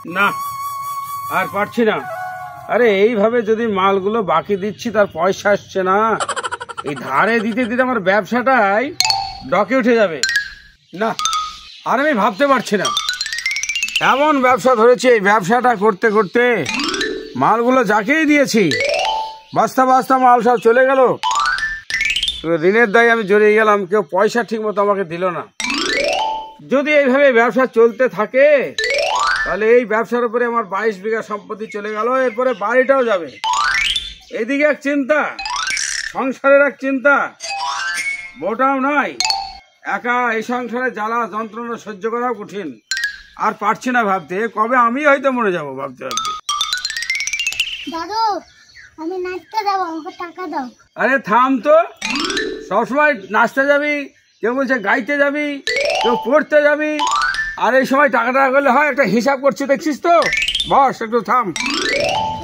না আর পারছি না। আরে এইভাবে যদি মালগুলো বাকি দিচ্ছি তার পয়সা আসছে না, এই ধারে দিতে দিতে আমার ব্যবসাটাই ডকে উঠে যাবে। না আর আমি ভাবতে পারছি না, এমন ব্যবসা ধরেছি এই ব্যবসাটা করতে করতে মালগুলো যাকেই দিয়েছি বস্তা বস্তা মাল সব চলে গেল। ঋণের দায় আমি জড়িয়ে গেলাম, কেউ পয়সা ঠিক মতো আমাকে দিল না। যদি এইভাবে ব্যবসা চলতে থাকে তাহলে এই ব্যবসার উপরে আমার 22 বিঘা সম্পত্তি চলে গেল, এরপরে বাড়িটাও যাবে। এদিকে এক চিন্তা, সংসারের এক চিন্তা, মোটাও নয়। একা এই সংসারে জ্বালা যন্ত্রণা সহ্য করাও কঠিন। আর পারছি না ভাবতে, কবে আমি হয়তো মরে যাবো ভাবতে ভাবতে। দাদু আমি নাচতে যাবো, আমাকে টাকা দাও। আরে থাম তো, সবসময় নাচতে যাবি, কেউ বলছে গাইতে যাবি, কেউ পড়তে যাবি, আর এই সময় টাকা টাকা করলে হয়? একটা হিসাব করছি দেখছিস তো। বস একটু থাম।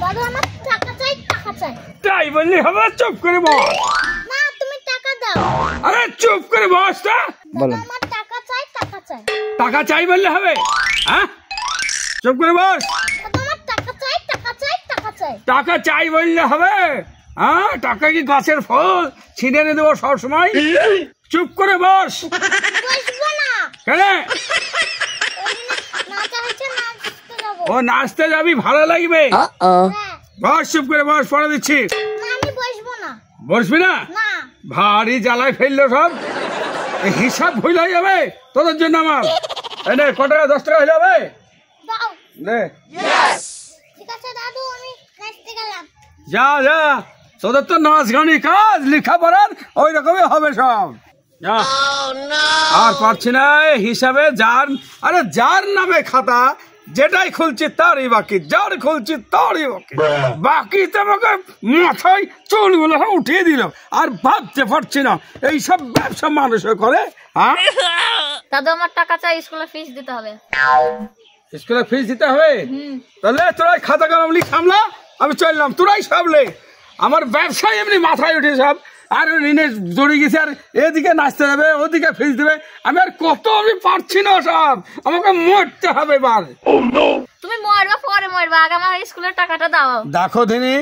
দাদু আমার টাকা চাই, টাকা চাই। তাই বললি হবে? চুপ করে বস। না তুমি টাকা দাও। আরে চুপ করে বস না। দাদু আমার টাকা চাই, টাকা চাই। টাকা চাই বললে হবে? হ্যাঁ চুপ করে বস। দাদু আমার টাকা চাই, টাকা চাই, টাকা চাই। টাকা চাই বললে হবে? হ্যাঁ টাকা কি গাছের ফল ছিঁড়ে এনে দেবো সব সময়? চুপ করে বস। বসবো না। কেন? নাচা হচ্ছে, নাচতে যাবো। ও নাচতে যাবি, ভালো লাগবে। হ্যাঁ। বস চুপ করে বস, পড়া দিচ্ছি। না আমি বসবো না। বসবি না? না। ভারী জ্বালায় ফেললো সব, এই হিসাব ভুল হয়ে যাবে তোদের জন্য আমার। এই নে ক টাকা? 10 টাকা হয়ে যাবে? দাও। নে ঠিক আছে দাদু আমি নাচতে গেলাম। যা যা, তোদের তো নাচ গানি কাজ লেখাপড়ার ওই রকমই হবে সব। যা। আর পারছি না এই হিসাবে। যার নামে খাতা যেটাই খুলছি তারই বাকি, যার খুলছি তারই বাকি। বাকি তো আমাকে মাথায় চুলগুলো উঠিয়ে দিল। আর ভাবতে পারছি না এইসব ব্যবসা মানুষে করে। হ্যাঁ দাদু আমার টাকা চাই, স্কুলের ফিস দিতে হবে। স্কুলের ফিস দিতে হবে? তাহলে তোরাই খাতা কলম লিখ সামলা, আমি চললাম। তোরাই সামলে, আমার ব্যবসায় এমনি মাথায় উঠে সব। আর ঋণে জড়িয়ে গেছে, আর এদিকে নাচতে যাবে, ওদিকে ফিস দেবে। আমি আর কত, আমি পারছি না সব, আমাকে মরতে হবে এবার। তুমি মরবা পরে মরবা, আগে আমার স্কুলের টাকাটা দাও। দেখো দিনি,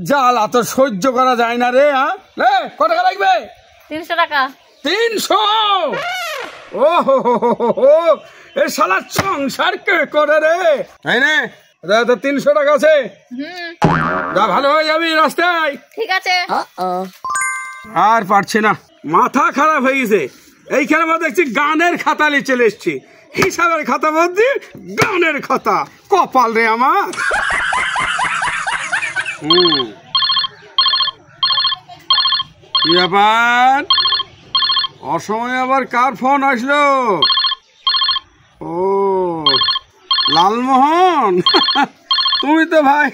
জ্বালা তো সহ্য করা যায় না রে। হ্যাঁ রে, কত টাকা লাগবে? 300 টাকা। 300? ও হো হো হো হো, এ শালা সংসার কে করে রে? তাই না? 300 টাকা আছে, যা ভালো হয়ে যাবি রাস্তায়। ঠিক আছে। আর পারছি না, মাথা খারাপ হয়ে গেছে। এইখানে মধ্যে দেখছি গানের খাতা নিয়ে চলে এসছি, হিসাবের খাতা বলছি, গানের খাতা। কপাল রে আমার। কি ব্যাপার, অসময়ে আবার কার ফোন আসলো? ও লালমোহন, তুমি তো ভাই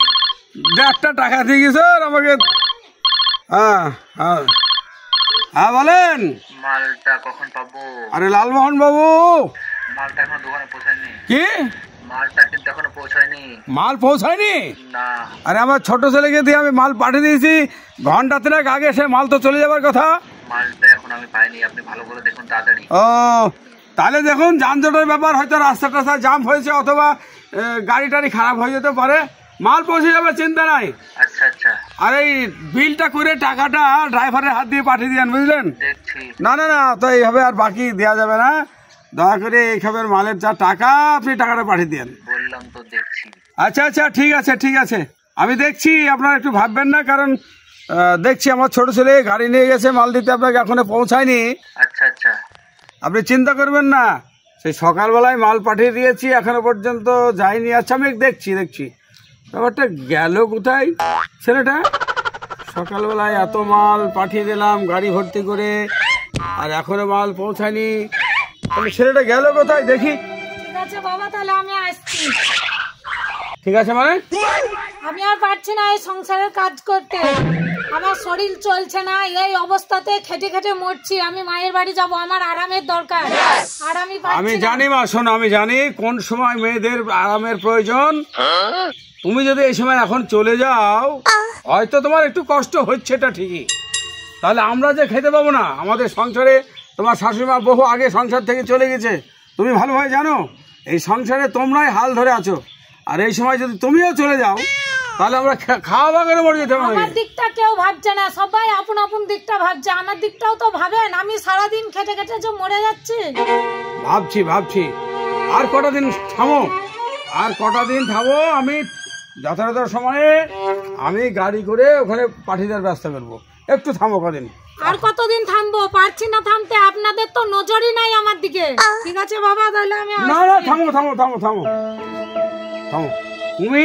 1.5 টাকা দিয়ে গেছো আমাকে। হ্যাঁ হ্যাঁ হ্যাঁ বলেন। মালটা কখন পাবো? আরে লালমোহন বাবু, মালটা এখনো দোকানে পৌঁছায়নি। কি? মালটা কিন্তু এখনো পৌঁছায়নি। মাল পৌঁছায়নি? না। আরে আমার ছোট ছেলেকে দিয়ে আমি মাল পাঠিয়ে দিয়েছি, ঘন্টা 3 আগে সে মাল তো চলে যাবার কথা। মালটা এখন আমি পাইনি, আপনি ভালো করে দেখুন তাড়াতাড়ি। ও তাহলে দেখুন, যানজটের ব্যাপার, হয়তো রাস্তা টাস্তা জাম হয়েছে, অথবা গাড়ি টাড়ি খারাপ হয়ে যেতে পারে। মাল পৌঁছে যাবে, চিন্তা নাই। আচ্ছা আচ্ছা। আর এই বিলটা করে টাকাটা ড্রাইভারের হাত দিয়ে পাঠিয়ে দিয়েন, বুঝলেন? দেখছি। না না না, তো এইভাবে আর বাকি দেওয়া যাবে না। দয়া করে এইভাবে মালের যা টাকা, আপনি টাকাটা পাঠিয়ে দেন। বললাম তো দেখছি। আচ্ছা আচ্ছা ঠিক আছে ঠিক আছে, আমি দেখছি। আপনারা একটু ভাববেন না, কারণ দেখছি আমার ছোট ছেলে গাড়ি নিয়ে গেছে মাল দিতে, আপনাকে এখনো পৌঁছায়নি। আচ্ছা আচ্ছা। আপনি চিন্তা করবেন না, সেই সকালবেলায় মাল পাঠিয়ে দিয়েছি, এখনো পর্যন্ত যায়নি। আচ্ছা আমি দেখছি ব্যাপারটা গেল কোথায় ছেলেটা? সকালবেলায় এত মাল পাঠিয়ে দিলাম গাড়ি ভর্তি করে, আর এখনো মাল পৌঁছায়নি। তাহলে ছেলেটা গেল কোথায় দেখি। ঠিক আছে বাবা, তাহলে আমি আসছি। ঠিক আছে মানে? আমি আর পারছি না এই সংসারের কাজ করতে, আমার শরীর চলছে না। এই অবস্থাতে খেটে খেটে মরছি। আমি মায়ের বাড়ি যাব, আমার আরামের দরকার। আর আমি জানি মা, শোনো, আমি জানি কোন সময় মেয়েদের আরামের প্রয়োজন। তুমি যদি এই সময় এখন চলে যাও, হয়তো তোমার একটু কষ্ট হচ্ছে, এটা ঠিকই। তাহলে আমরা যে খেতে পাবো না, আমাদের সংসারে তোমার শাশুড়িমা বহু আগে সংসার থেকে চলে গেছে, তুমি ভালোভাবে জানো। এই সংসারে তোমরাই হাল ধরে আছো। আর এই সময় যদি তুমিও চলে যাও তাহলে আমরা খাওয়া বাগানে মরে যেতে আমার পারি। দিকটা কেউ ভাবছে না, সবাই আপন আপন দিকটা ভাবছে। আমার দিকটাও তো ভাবেন, আমি সারাদিন খেটে খেটে যে মরে যাচ্ছি। ভাবছি আর কটা দিন থামো, আমি যথাযথ সময়ে আমি গাড়ি করে ওখানে পাঠিয়ে দেওয়ার ব্যবস্থা করবো। একটু থামো কদিন। আর কতদিন থামবো? পারছি না থামতে, আপনাদের তো নজরই নাই আমার দিকে। ঠিক আছে বাবা, তাহলে আমি না থামো। তুমি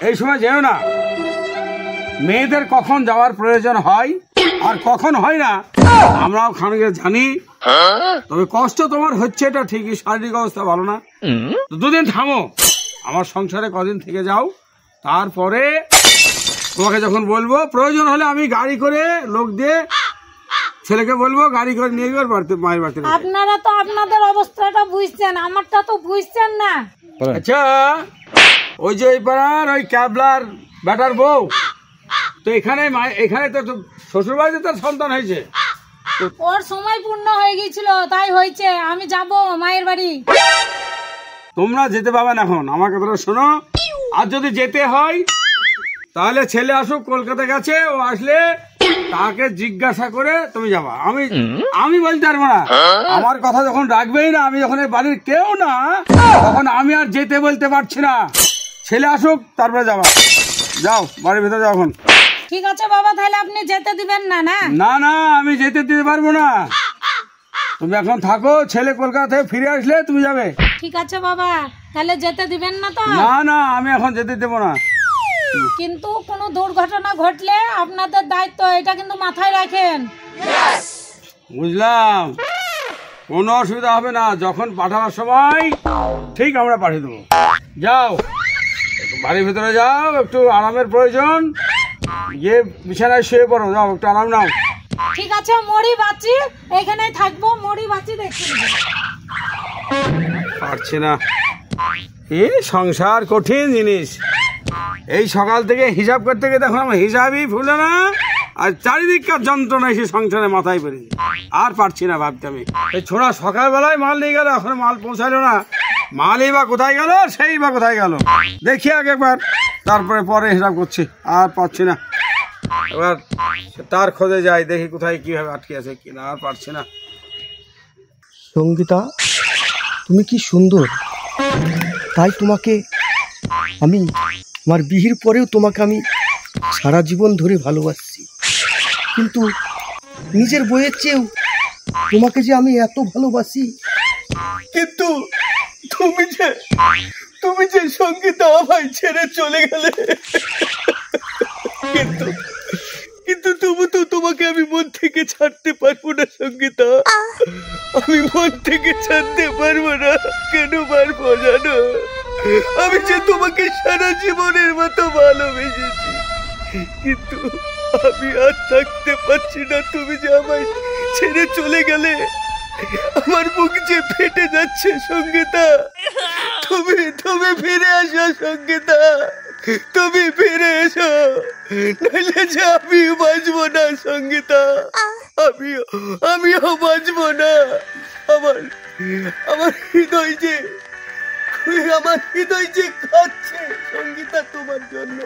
এই সময় যেও না। মেয়েদের কখন যাওয়ার প্রয়োজন হয় আর কখন হয় না আমরাও খানিক জানি। তবে কষ্ট তোমার হচ্ছে এটা ঠিকই, শারীরিক অবস্থা ভালো না। তো দুদিন থামো, আমার সংসারে কদিন থেকে যাও, তারপরে তোমাকে যখন বলবো প্রয়োজন হলে আমি গাড়ি করে লোক দিয়ে ছেলেকে বলবো গাড়ি করে নিয়ে গিয়ে মায়ের বাড়িতে। আপনারা তো আপনাদের অবস্থাটা বুঝছেন, আমারটা তো বুঝছেন না। আচ্ছা, ওই যে ওই পাড়ার ওই ক্যাবলার বেটার বউ তো এখানে তো শ্বশুর বাড়িতে তার সন্তান হয়েছে। ওর সময় পূর্ণ হয়ে গিয়েছিল, তাই হয়েছে। আমি যাব মায়ের বাড়ি। তোমরা যেতে পাবে না এখন, আমার কথাটা শোনো। আর যদি যেতে হয় তাহলে ছেলে আসুক, কলকাতা গেছে, ও আসলে তাকে জিজ্ঞাসা করে তুমি যাবা। আমি বলতে পারবো না, আমার কথা যখন রাখবেই না, আমি যখন বাড়ির কেউ না, তখন আমি আর যেতে বলতে পারছি না। ছেলে আসুক তারপরে যাবা। যাও বাড়ির ভিতরে যাও এখন। ঠিক আছে বাবা, তাহলে আপনি যেতে দিবেন না? না আমি যেতে দিতে পারবো না। তুমি এখন থাকো, ছেলে কলকাতা থেকে ফিরে আসলে তুমি যাবে। ঠিক আছে বাবা, তাহলে যেতে দিবেন না তো? না আমি এখন যেতে দেবো না। কিন্তু কোনো দুর্ঘটনা ঘটলে আপনাদের দায়িত্ব, এটা কিন্তু মাথায় রাখেন। বুঝলাম, কোনো অসুবিধা হবে না। যখন পাঠাবার সময় ঠিক আমরা পাঠিয়ে দেবো। যাও বাড়ির ভিতরে যাও, একটু আরামের প্রয়োজন, গিয়ে বিছানায় শুয়ে পড়ো। যাও একটু আরাম নাও। ঠিক আছে, মরি বাঁচি এখানেই থাকবো, মরি বাঁচি দেখছি। পারছি না, এই সংসার কঠিন জিনিস। এই সকাল থেকে হিসাব করতে গিয়ে দেখো আমার হিসাবই ভুলে না, আর চারিদিককার যন্ত্রণা এসে সংসারে মাথায় পড়ে। আর পারছি না ভাবতে। আমি এই ছোড়া সকালবেলায় মাল নিয়ে গেল, এখন মাল পৌঁছালো না। মালই বা কোথায় গেল, সেই বা কোথায় গেল, দেখি আগে একবার, তারপরে পরে হিসাব করছি। আর পারছি না, এবার তার খোঁজে যাই, দেখি কোথায় কিভাবে আটকে আছে কিনা। আর পারছি না। সঙ্গীতা, তুমি কি সুন্দর, তাই তোমাকে আমি আমার বিয়ের পরেও তোমাকে আমি সারা জীবন ধরে ভালোবাসছি। কিন্তু নিজের বইয়ের চেয়েও তোমাকে যে আমি এত ভালোবাসি, কিন্তু তুমি যে সঙ্গীতা আমায় ছেড়ে চলে গেলে, কিন্তু তবু তো তোমাকে আমি মন থেকে ছাড়তে পারবো না সঙ্গীতা। আমি মন থেকে ছাড়তে পারবো না। কেন পারবো জানো? আমি যে তোমাকে সারা জীবনের মতো ভালোবেসেছি, কিন্তু আমি আর থাকতে পারছি না। তুমি যে আমায় ছেড়ে চলে গেলে, আমার বুক যে ফেটে যাচ্ছে সঙ্গীতা। তুমি ফিরে আসো সঙ্গীতা, তুমি ফিরে এসো, নইলে যে আমি বাঁচবো না সঙ্গীতা। আমিও বাঁচবো না। আমার হৃদয় যে কাঁদছে সঙ্গীতা তোমার জন্য।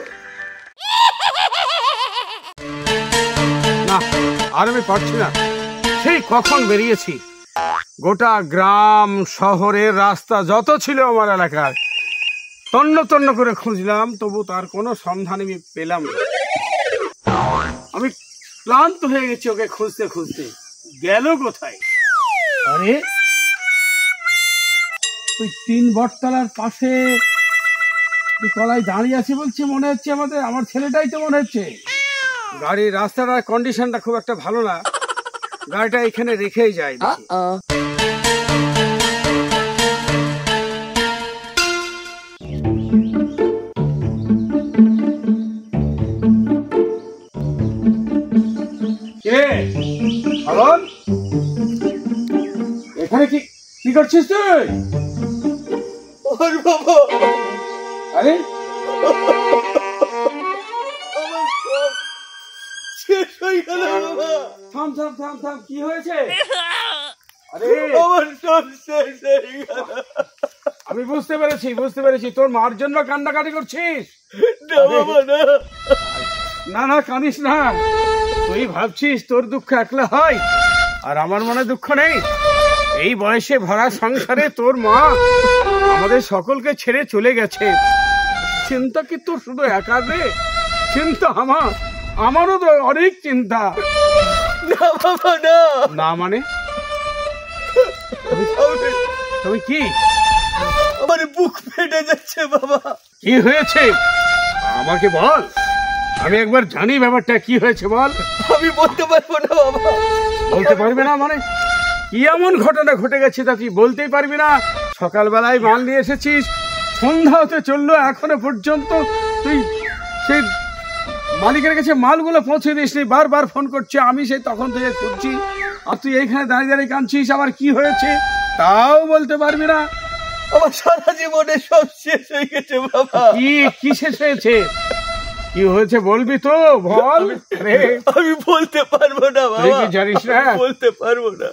না, আর আমি পারছি না। সেই কখন বেরিয়েছি, গোটা গ্রাম শহরের রাস্তা যত ছিল আমার এলাকার তন্ন করে খুঁজলাম, তবু তার কোনো সন্ধান আমি পেলাম না। আমি ক্লান্ত হয়ে গেছি ওকে খুঁজতে খুঁজতে। গেল কোথায়? আরে ওই 3 বটতলার পাশে তলায় দাঁড়িয়ে আছে বলছে, মনে হচ্ছে আমার ছেলেটাই তো মনে হচ্ছে। গাড়ির রাস্তাটার কন্ডিশনটা খুব একটা ভালো না, গাড়িটা এখানে রেখেই যায়। এখানে কি করছিস তুই? বাবা, আরে শেষ হয়ে গেল বাবা। থাম, কি হয়েছে? আরে আমার সব শেষ হয়ে গেল। আমি বুঝতে পেরেছি তোর মার জন্য কান্নাকাটি করছিস। না বাবা না। না না কাঁদিস না, তুই ভাবছিস তোর দুঃখ একলা হয় আর আমার মনে দুঃখ নেই। এই বয়সে ভরা সংসারে তোর মা আমাদের সকলকে ছেড়ে চলে গেছে। চিন্তা কি তোর শুধু একা রে? চিন্তা আমারও তো অনেক চিন্তা। না বাবা না। না মানে তুমি কি? আমার বুক ফেটে যাচ্ছে বাবা। কি হয়েছে আমাকে বল, আমি একবার জানি ব্যাপারটা কি হয়েছে বল। আমি বলতে পারবো না বাবা। বলতে পারবে না মানে? কি এমন ঘটনা ঘটে গেছে তা তুই বলতেই পারবি না? সকালবেলায় মাল নিয়ে এসেছিস, সন্ধ্যা হতে চললো, এখনো পর্যন্ত তুই সেই মালিকের কাছে মালগুলো পৌঁছে দিসনি। বারবার ফোন করছে, আমি সেই তখন থেকে খুঁজছি, আর তুই এইখানে দাঁড়িয়ে দাঁড়িয়ে কাঁদছিস। আবার কি হয়েছে তাও বলতে পারবি না? আমার সারা জীবনে সব শেষ হয়ে গেছে বাবা। কি শেষ হয়েছে? কি হয়েছে বলবি তো, বল। আমি বলতে পারবো না বাবা। জানিস না? বলতে পারবো না।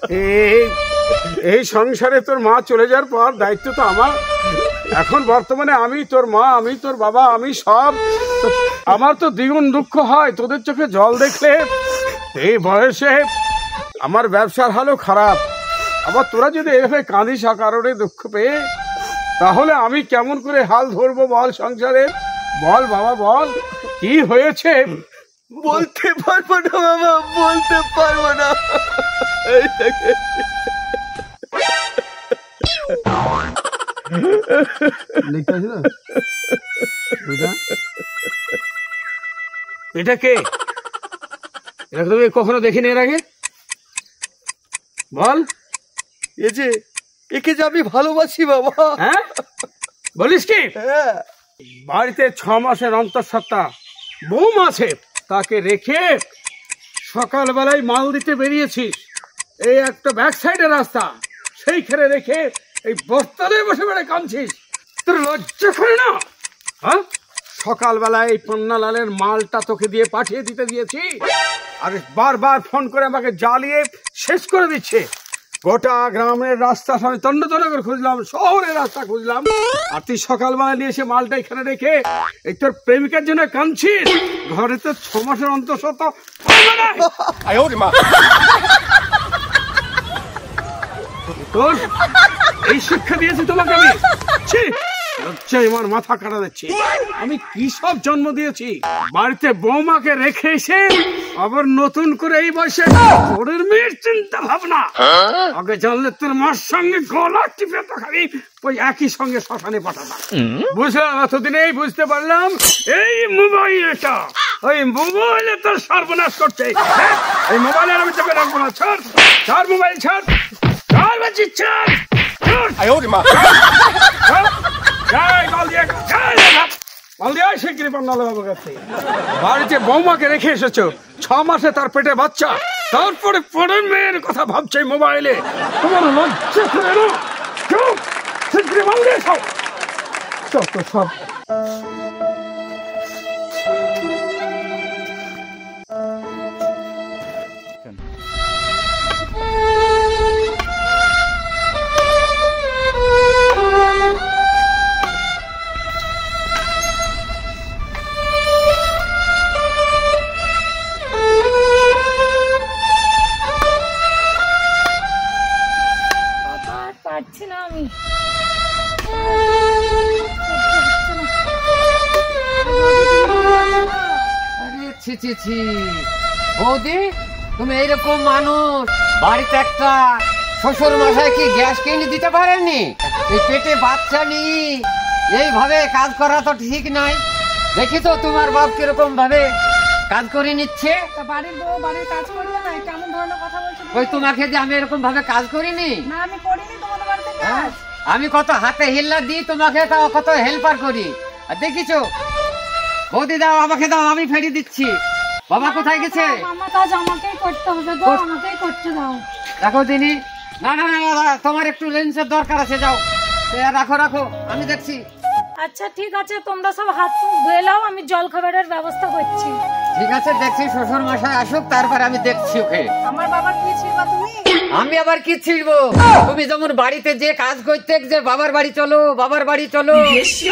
এই সংসারে তোর মা চলে যাওয়ার পর দায়িত্ব তো আমার। এখন বর্তমানে আমি তোর মা, আমি তোর বাবা, আমি সব। আমার তো দ্বিগুণ দুঃখ হয় তোদের চোখে জল দেখলে। এই বয়সে আমার ব্যবসার হালও খারাপ, আবার তোরা যদি এভাবে কাঁদিস কারণে দুঃখ পেয়ে, তাহলে আমি কেমন করে হাল ধরবো বল সংসারে? বল বাবা বল, কি হয়েছে? বলতে পারবো না বাবা, বলতে পারবো না। এটা কে? এটা তুমি কখনো দেখিনি এর আগে? বল। একে যে আমি ভালোবাসি বাবা। হ্যাঁ বলিস কি? হ্যাঁ। বাড়িতে 6 মাসের অন্তঃসত্ত্বা বউ আছে, তাকে রেখে সকালবেলায় মাল দিতে বেরিয়েছিস। এই একটা ব্যাক সাইডের রাস্তা, সেইখানে রেখে এই বস্তাতে বসে বেড়ে কাঁদছিস। তোর লজ্জা করে না? হ্যাঁ, সকালবেলায় এই পন্নালালের মালটা তোকে দিয়ে পাঠিয়ে দিতে দিয়েছি, আর বারবার ফোন করে আমাকে জ্বালিয়ে শেষ করে দিচ্ছে। গোটা গ্রামের রাস্তা আমি তন্ন তন্ন করে খুঁজলাম, শহরের রাস্তা খুঁজলাম, আর তুই সকালবেলা নিয়ে এসে মালটা এখানে রেখে এই তোর প্রেমিকার জন্য কাঁদছিস। ঘরে তো 6 মাসের অন্তঃসত্ত্বা। তোর এই শিক্ষা দিয়েছি তোমাকে আমি? লজ্জায় আমার মাথা কাটা দিচ্ছে। আমি কি সব জন্ম দিয়েছি? বাড়িতে বৌমাকে রেখে এসে আবার নতুন করে এই বয়সে তোরের মেয়ের চিন্তা ভাবনা। আগে জানলে তোর মার সঙ্গে গলা টিপে তো খালি ওই একই সঙ্গে শ্মশানে পাঠাতাম। বুঝলাম, এতদিনেই বুঝতে পারলাম এই মোবাইলটা, ওই মোবাইলে তোর সর্বনাশ করছে। এই মোবাইলের আমি তোকে রাখবো না। ছাড় মোবাইল, ছাড় বাচ্চি, ছাড়। বাড়িতে বৌমাকে রেখে এসেছো, 6 মাসে তার পেটে বাচ্চা, তারপরে পরের মেয়ের কথা ভাবছে মোবাইলে। তোমার লজ্জা করে না? সব পারছি না আমি। আরে ছি ছি ছি, বৌদি তুমি এইরকম মানুষ, বাড়িতে একটা শ্বশুর মশাই কি গ্যাস কিনে দিতে পারেননি? এই পেটে বাচ্চা নিয়ে এইভাবে কাজ করা তো ঠিক নয়। দেখি তো তোমার বাপ কিরকম ভাবে কাজ করে নিচ্ছে। বাড়ির বউ বাড়ির কাজ করবে না, কেমন ধরনের কথা বলছো? ওই তোমাকে যে আমি এরকম ভাবে কাজ করিনি? না, আমি করিনি তোমাদের বাড়িতে কাজ। আমি কত হাতে হিল্লা দিই তোমাকে, তাও কত হেল্পার করি। আর দেখিছো, বৌদি দাও, আমাকে দাও, আমি ফেরি দিচ্ছি। বাবা কোথায় গেছে? আমার কাজ আমাকেই করতে হবে গো, আমাকেই করতে দাও। দেখো দিনি, না না না, তোমার একটু লেন্সের দরকার আছে, যাও রাখো রাখো, আমি দেখছি। আচ্ছা ঠিক আছে, তোমরা সব হাত ধুয়ে নাও, আমি জল খাবারের ব্যবস্থা করছি। ঠিক আছে, দেখছি শ্বশুর মশাই আসুক, তারপরে আমি দেখছি ওকে। আমার বাবার কি ছিল তুমি? আমি আবার কি ছিড়বো? তুমি যেমন বাড়িতে যে কাজ করতে যে বাবার বাড়ি চলো বাবার বাড়ি চলো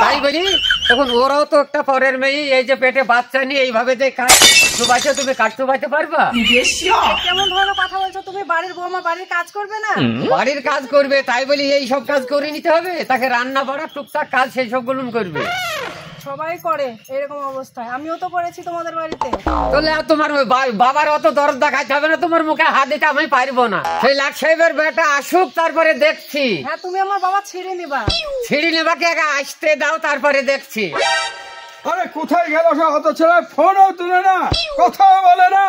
তাই বলি, তখন ওরাও তো একটা পরের মেয়ে, এই যে পেটে বাচ্চা নিয়ে এইভাবে যে কাজ চুবাইছে, তুমি কাজ চুবাইতে পারবা? কেমন ধরনের কথা বলছো তুমি? বাড়ির বৌমা বাড়ির কাজ করবে না? বাড়ির কাজ করবে তাই বলি এই সব কাজ করে নিতে হবে? তাকে রান্না বাড়া টুকটাক কাজ সেই সব গুলো করবে। সবাই করে এরকম অবস্থায়, আমিও তো করেছি তোমাদের বাড়িতে। তাহলে আর তোমার ওই বাবার অত দরদ দেখাইতে হবে না, তোমার মুখে হাত দিতে আমি পারবো না। সেই লাট সাহেবের বেটা আসুক তারপরে দেখছি। হ্যাঁ, তুমি আমার বাবা ছিঁড়ে নিবা। ছিঁড়ি নেবাকে আগে আসতে দাও তারপরে দেখছি। আরে কোথায় গেল সে হত ছেলে? ফোনও তুলে না, কথাও বলে না,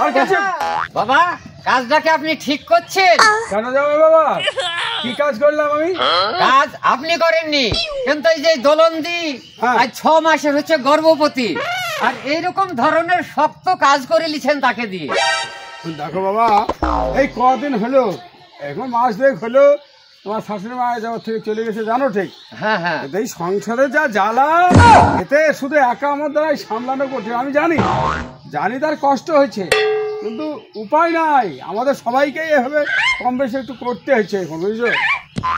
আর কিছু। বাবা কাজটাকে আপনি ঠিক করছেন? কেন যাবে বাবা? কি কাজ করলাম আমি? কাজ আপনি করেননি, কিন্তু এই যে দোলন্দি হ্যাঁ। আজ 6 মাসের হচ্ছে গর্ভবতী, আর এইরকম ধরনের শক্ত কাজ করে লিছেন তাকে দিয়ে। দেখো বাবা, এই কদিন হলো, এখন মাস 2 হলো তোমার শাশুড়ি মা যাওয়ার থেকে চলে গেছে, জানো ঠিক? হ্যাঁ হ্যাঁ, এতে এই সংসারে যা জ্বালা, এতে শুধু একা আমার দ্বারাই সামলানো কঠিন। আমি জানি তার কষ্ট হয়েছে, কিন্তু উপায় নাই, আমাদের সবাইকেই এভাবে কম বেশি একটু করতে হচ্ছে এখন, বুঝছো?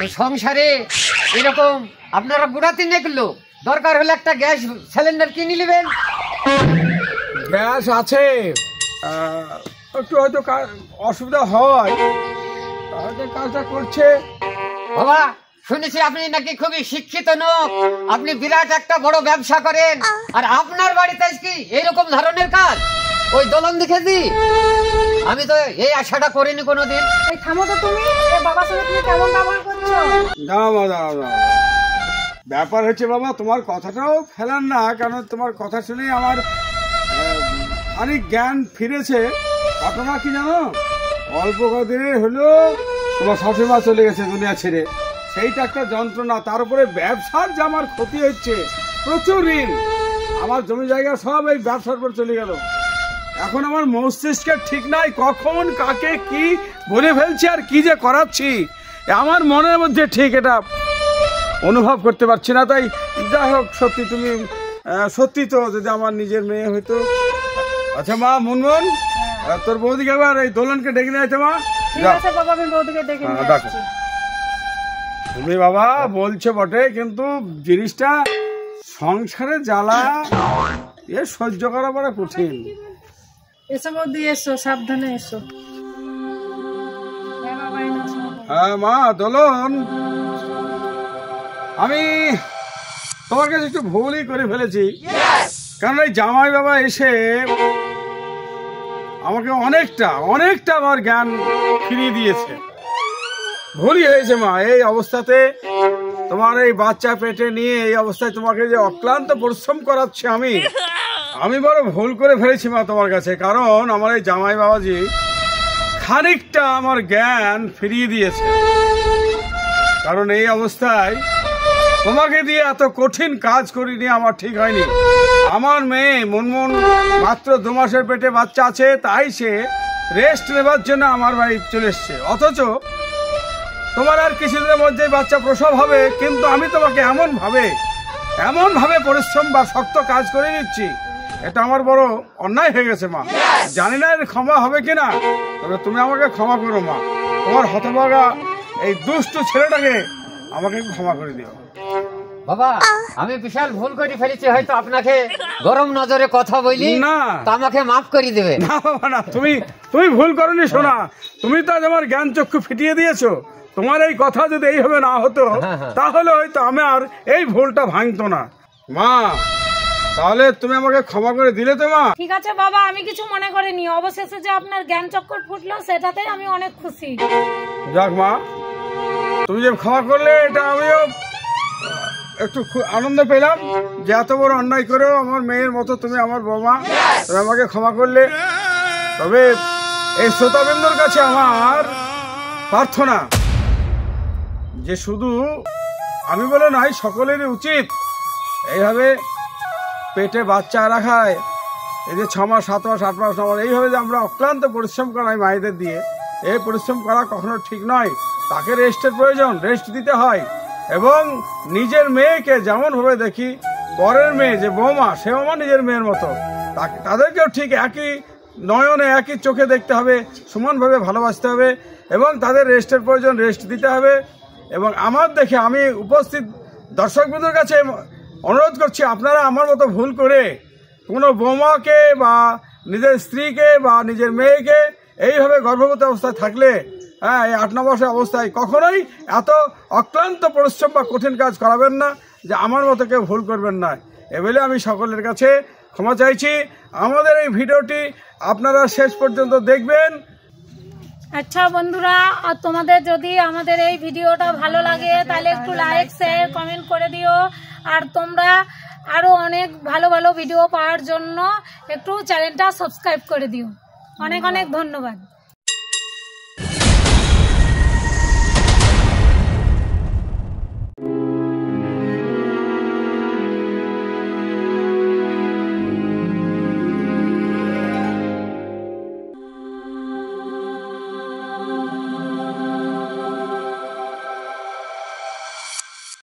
এই সংসারে এরকম আপনারা বুড়াতে দেখলো, দরকার হলে একটা গ্যাস সিলিন্ডার কিনে নেবেন। গ্যাস আছে, একটু হয়তো অসুবিধা হয়, তাহলে কাজটা করছে। বাবা শুনেছি আপনি নাকি খুবই শিক্ষিত লোক, আপনি বিরাট একটা বড় ব্যবসা করেন, আর আপনার বাড়িতে কি এইরকম ধরনের কাজ? ওই দোলন দেখেছি, আমি তো এই আশাটা করিনি কোনোদিন। এই থামো তো তুমি, এই বাবার সঙ্গে তুমি কেমন ব্যবহার করছো? দাও। ব্যাপার হচ্ছে বাবা, তোমার কথাটাও ফেলার না, কারণ তোমার কথা শুনেই আমার অনেক জ্ঞান ফিরেছে। ঘটনা কি জানো, অল্প কদিনের হলো তোমার শাশুড়িমা চলে গেছে দুনিয়া ছেড়ে, সেইটা একটা যন্ত্রণা। তার উপরে ব্যবসার যে আমার ক্ষতি হচ্ছে, প্রচুর ঋণ, আমার জমি জায়গা সব এই ব্যবসার উপর চলে গেল। এখন আমার মস্তিষ্কের ঠিক নাই, কখন কাকে কি বলে ফেলছি আর কি যে করাচ্ছি, আমার মনের মধ্যে ঠিক এটা অনুভব করতে পারছি না। তাই যাই হোক, সত্যি তো যদি আমার নিজের মেয়ে হইতো। আচ্ছা মা, মুনমুন, তোর বৌদিকে একবার এই দোলনকে ডেকে নিয়ে আসতে। মা ঠিক আছে বাবা, আমি বৌদিকে ডেকে নিয়ে ডাকো। আসছি। তুমি বাবা বলছো বটে, কিন্তু জিনিসটা সংসারে জ্বালা এ সহ্য করা বড় কঠিন। এসো বৌদি, এসো, সাবধানে এসো। হ্যাঁ বাবা, এসো। হ্যাঁ মা দোলন, আমি তোমার কাছে একটু ভুলই করে ফেলেছি, কারণ এই জামাই বাবা এসে আমাকে অনেকটা আমার জ্ঞান ফিরিয়ে দিয়েছে। ভুলই হয়েছে মা, এই অবস্থাতে তোমার এই বাচ্চা পেটে নিয়ে এই অবস্থায় তোমাকে যে অক্লান্ত পরিশ্রম করাচ্ছে, আমি বড় ভুল করে ফেলেছি মা তোমার কাছে। কারণ আমার এই জামাই বাবাজি খানিকটা আমার জ্ঞান ফিরিয়ে দিয়েছে, কারণ এই অবস্থায় তোমাকে দিয়ে এত কঠিন কাজ করিনি, আমার ঠিক হয়নি। আমার মেয়ে মুনমুন মাত্র 2 মাসের পেটে বাচ্চা আছে, তাই সে রেস্ট নেবার জন্য আমার বাড়ি চলে এসছে, অথচ তোমার আর কিছুদিনের মধ্যেই বাচ্চা প্রসব হবে, কিন্তু আমি তোমাকে এমন ভাবে পরিশ্রম বা শক্ত কাজ করে নিচ্ছি, এটা আমার বড় অন্যায় হয়ে গেছে মা। জানি না এর ক্ষমা হবে কিনা, তবে তুমি আমাকে ক্ষমা করো মা। তোমার হতভাগা এই দুষ্টু ছেলেটাকে আমাকে ক্ষমা করে দিও। বাবা আমি বিশাল ভুল করে ফেলেছি, হয়তো আপনাকে গরম নজরে কথা বলি না, তা আমাকে মাফ করে দেবে। না বাবা না, তুমি ভুল করনি শোনা, তুমি তো আজ আমার জ্ঞান চক্ষু ফিটিয়ে দিয়েছো। তোমার এই কথা যদি এইভাবে না হতো, তাহলে হয়তো আমার এই ভুলটা ভাঙতো না মা। তাহলে তুমি আমাকে ক্ষমা করে দিলে তো মা? ঠিক আছে বাবা, আমি কিছু মনে করিনি। অবশেষে যে আপনার জ্ঞান চক্কর ফুটলো, সেটাতে আমি অনেক খুশি। যাক মা, তুমি যে ক্ষমা করলে, এটা আমিও একটু আনন্দ পেলাম যে এত বড় অন্যায় করেও আমার মেয়ের মতো তুমি আমার বৌমা, তুমি আমাকে ক্ষমা করলে। তবে এই শ্রোতাবৃন্দর কাছে আমার প্রার্থনা যে শুধু আমি বলে নয়, সকলেরই উচিত এইভাবে পেটে বাচ্চা রাখায়, এই যে 6 মাস 7 মাস 8 মাস 9 মাস এইভাবে যে আমরা অক্লান্ত পরিশ্রম করাই মায়েদের দিয়ে, এই পরিশ্রম করা কখনো ঠিক নয়। তাকে রেস্টের প্রয়োজন, রেস্ট দিতে হয়। এবং নিজের মেয়েকে যেমন ভাবে দেখি, পরের মেয়ে যে বৌমা, সেও আমার নিজের মেয়ের মতো, তাদেরকেও ঠিক একই নয়নে একই চোখে দেখতে হবে, সমানভাবে ভালোবাসতে হবে। এবং তাদের রেস্টের প্রয়োজন রেস্ট দিতে হবে। এবং আমার দেখে আমি উপস্থিত দর্শকবৃন্দের কাছে অনুরোধ করছি, আপনারা আমার মতো ভুল করে কোনো বৌমাকে বা নিজের স্ত্রীকে বা নিজের মেয়েকে এইভাবে গর্ভবতী অবস্থায় থাকলে, হ্যাঁ, এই 8 মাসের অবস্থায় কখনোই এত অক্লান্ত পরিশ্রম বা কঠিন কাজ করাবেন না, যে আমার মতো কেউ ভুল করবেন না। এ বলে আমি সকলের কাছে ক্ষমা চাইছি। আমাদের এই ভিডিওটি আপনারা শেষ পর্যন্ত দেখবেন। আচ্ছা বন্ধুরা, আর তোমাদের যদি আমাদের এই ভিডিওটা ভালো লাগে তাহলে একটু লাইক শেয়ার কমেন্ট করে দিও। আর তোমরা আরো অনেক ভালো ভালো ভিডিও পাওয়ার জন্য একটু চ্যানেলটা সাবস্ক্রাইব করে দিও। অনেক অনেক ধন্যবাদ।